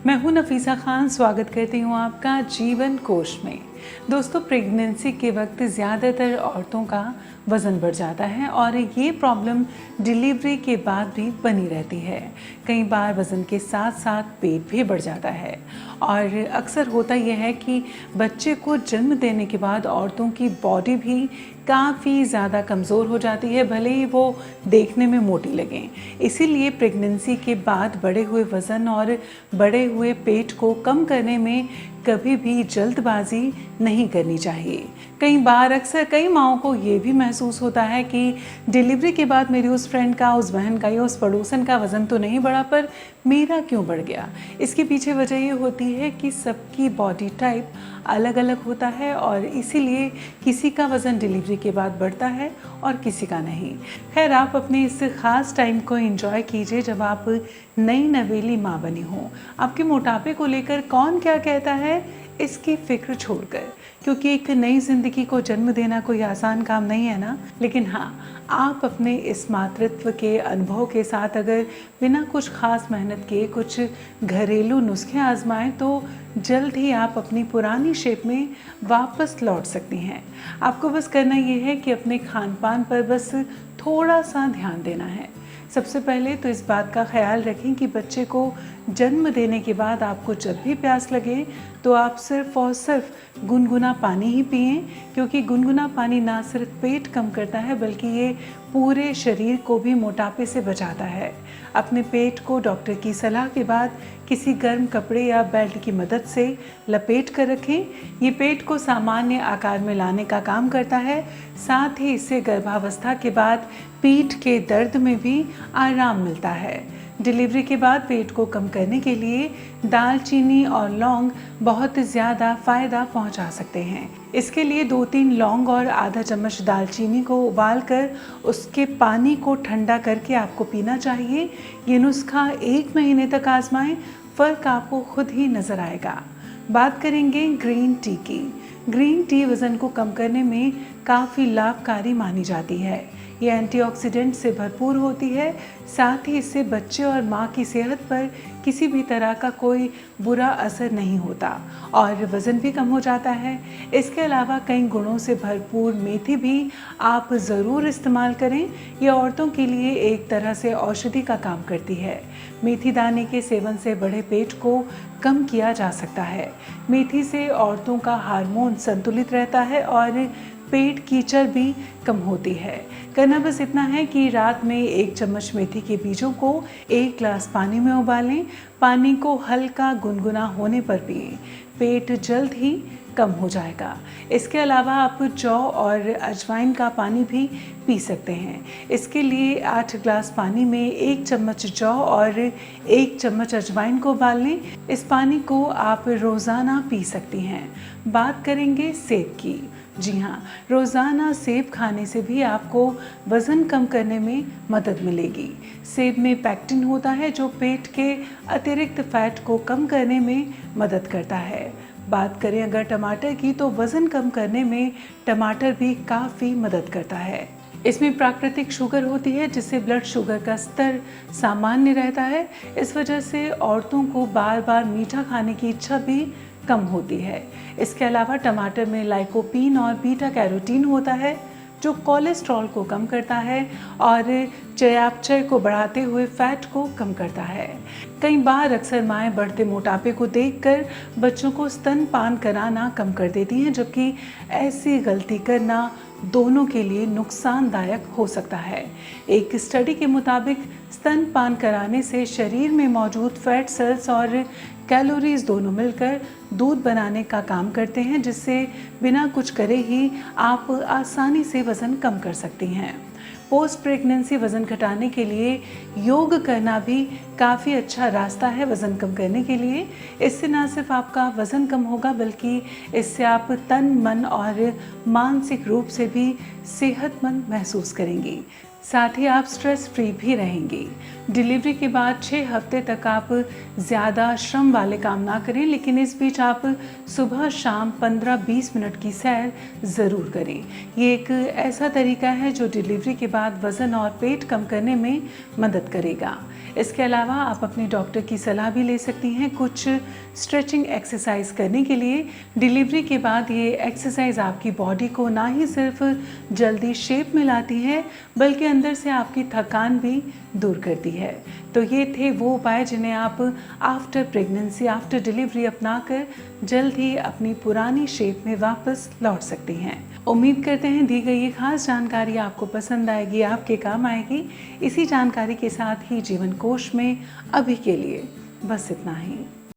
मैं हूं नफीसा खान, स्वागत करती हूं आपका जीवन कोश में। दोस्तों, प्रेगनेंसी के वक्त ज़्यादातर औरतों का वज़न बढ़ जाता है और ये प्रॉब्लम डिलीवरी के बाद भी बनी रहती है। कई बार वज़न के साथ साथ पेट भी बढ़ जाता है और अक्सर होता यह है कि बच्चे को जन्म देने के बाद औरतों की बॉडी भी काफ़ी ज़्यादा कमज़ोर हो जाती है, भले ही वो देखने में मोटी लगें। इसीलिए प्रेगनेंसी के बाद बढ़े हुए वज़न और बढ़े हुए पेट को कम करने में कभी भी जल्दबाजी नहीं करनी चाहिए। कई बार अक्सर कई माँओं को ये भी महसूस होता है कि डिलीवरी के बाद मेरी उस फ्रेंड का, उस बहन का या उस पड़ोसन का वज़न तो नहीं बढ़ा, पर मेरा क्यों बढ़ गया। इसके पीछे वजह ये होती है कि सबकी बॉडी टाइप अलग अलग होता है और इसीलिए किसी का वज़न डिलीवरी के बाद बढ़ता है और किसी का नहीं। खैर, आप अपने इस ख़ास टाइम को एंजॉय कीजिए जब आप नई नवेली माँ बनी हो। आपके मोटापे को लेकर कौन क्या कहता है इसकी फ़िक्र छोड़कर, क्योंकि एक नई ज़िंदगी को जन्म देना कोई आसान काम नहीं है ना। लेकिन हाँ, आप अपने इस मातृत्व के अनुभव के साथ अगर बिना कुछ ख़ास मेहनत के कुछ घरेलू नुस्खे आजमाएं तो जल्द ही आप अपनी पुरानी शेप में वापस लौट सकती हैं। आपको बस करना ये है कि अपने खान पान पर बस थोड़ा सा ध्यान देना है। सबसे पहले तो इस बात का ख्याल रखें कि बच्चे को जन्म देने के बाद आपको जब भी प्यास लगे तो आप सिर्फ़ और सिर्फ गुनगुना पानी ही पिएं, क्योंकि गुनगुना पानी ना सिर्फ पेट कम करता है बल्कि ये पूरे शरीर को भी मोटापे से बचाता है। अपने पेट को डॉक्टर की सलाह के बाद किसी गर्म कपड़े या बेल्ट की मदद से लपेट कर रखें। ये पेट को सामान्य आकार में लाने का काम करता है, साथ ही इससे गर्भावस्था के बाद पीठ के दर्द में भी आराम मिलता है। डिलीवरी के बाद पेट को कम करने के लिए दालचीनी और लौंग बहुत ज़्यादा फ़ायदा पहुंचा सकते हैं। इसके लिए 2-3 लौंग और आधा चम्मच दालचीनी को उबालकर उसके पानी को ठंडा करके आपको पीना चाहिए। ये नुस्खा 1 महीने तक आजमाएं, फ़र्क आपको खुद ही नज़र आएगा। बात करेंगे ग्रीन टी की। ग्रीन टी वज़न को कम करने में काफ़ी लाभकारी मानी जाती है। ये एंटीऑक्सीडेंट से भरपूर होती है, साथ ही इससे बच्चे और माँ की सेहत पर किसी भी तरह का कोई बुरा असर नहीं होता और वज़न भी कम हो जाता है। इसके अलावा कई गुणों से भरपूर मेथी भी आप ज़रूर इस्तेमाल करें। ये औरतों के लिए एक तरह से औषधि का काम करती है। मेथी दाने के सेवन से बढ़े पेट को कम किया जा सकता है। मेथी से औरतों का हार्मोन संतुलित रहता है और पेट की चर्बी कम होती है। करना बस इतना है कि रात में 1 चम्मच मेथी के बीजों को 1 ग्लास पानी में उबालें। पानी को हल्का गुनगुना होने पर पिएं। पेट जल्द ही कम हो जाएगा। इसके अलावा आप जौ और अजवाइन का पानी भी पी सकते हैं। इसके लिए 8 ग्लास पानी में 1 चम्मच जौ और 1 चम्मच अजवाइन को उबाल लें। इस पानी को आप रोज़ाना पी सकती हैं। बात करेंगे सेब की। जी हाँ, रोज़ाना सेब खाने से भी आपको वज़न कम करने में मदद मिलेगी। सेब में पैक्टिन होता है जो पेट के अतिरिक्त फैट को कम करने में मदद करता है। बात करें अगर टमाटर की, तो वज़न कम करने में टमाटर भी काफ़ी मदद करता है। इसमें प्राकृतिक शुगर होती है जिससे ब्लड शुगर का स्तर सामान्य रहता है। इस वजह से औरतों को बार बार मीठा खाने की इच्छा भी कम होती है। इसके अलावा टमाटर में लाइकोपीन और बीटा कैरोटीन होता है जो कोलेस्ट्रॉल को कम करता है और चयापचय को बढ़ाते हुए फैट को कम करता है। कई बार अक्सर माएँ बढ़ते मोटापे को देखकर बच्चों को स्तनपान कराना कम कर देती हैं, जबकि ऐसी गलती करना दोनों के लिए नुकसानदायक हो सकता है। एक स्टडी के मुताबिक स्तनपान कराने से शरीर में मौजूद फैट सेल्स और कैलोरीज दोनों मिलकर दूध बनाने का काम करते हैं, जिससे बिना कुछ करे ही आप आसानी से वज़न कम कर सकती हैं। पोस्ट प्रेगनेंसी वज़न घटाने के लिए योग करना भी काफ़ी अच्छा रास्ता है वज़न कम करने के लिए। इससे ना सिर्फ आपका वज़न कम होगा बल्कि इससे आप तन, मन और मानसिक रूप से भी सेहतमंद महसूस करेंगी। साथ ही आप स्ट्रेस फ्री भी रहेंगी। डिलीवरी के बाद 6 हफ्ते तक आप ज़्यादा श्रम वाले काम ना करें, लेकिन इस बीच आप सुबह शाम 15-20 मिनट की सैर ज़रूर करें। ये एक ऐसा तरीका है जो डिलीवरी के बाद वज़न और पेट कम करने में मदद करेगा। इसके अलावा आप अपने डॉक्टर की सलाह भी ले सकती हैं कुछ स्ट्रेचिंग एक्सरसाइज करने के लिए। डिलीवरी के बाद ये एक्सरसाइज आपकी बॉडी को ना ही सिर्फ जल्दी शेप में लाती है बल्कि अंदर से आपकी थकान भी दूर करती है। तो ये थे वो उपाय जिन्हें आप आफ्टर प्रेगनेंसी, आफ्टर डिलीवरी अपनाकर जल्द ही अपनी पुरानी शेप में वापस लौट सकती हैं। उम्मीद करते हैं दी गई ये खास जानकारी आपको पसंद आएगी, आपके काम आएगी। इसी जानकारी के साथ ही जीवन कोश में अभी के लिए बस इतना ही।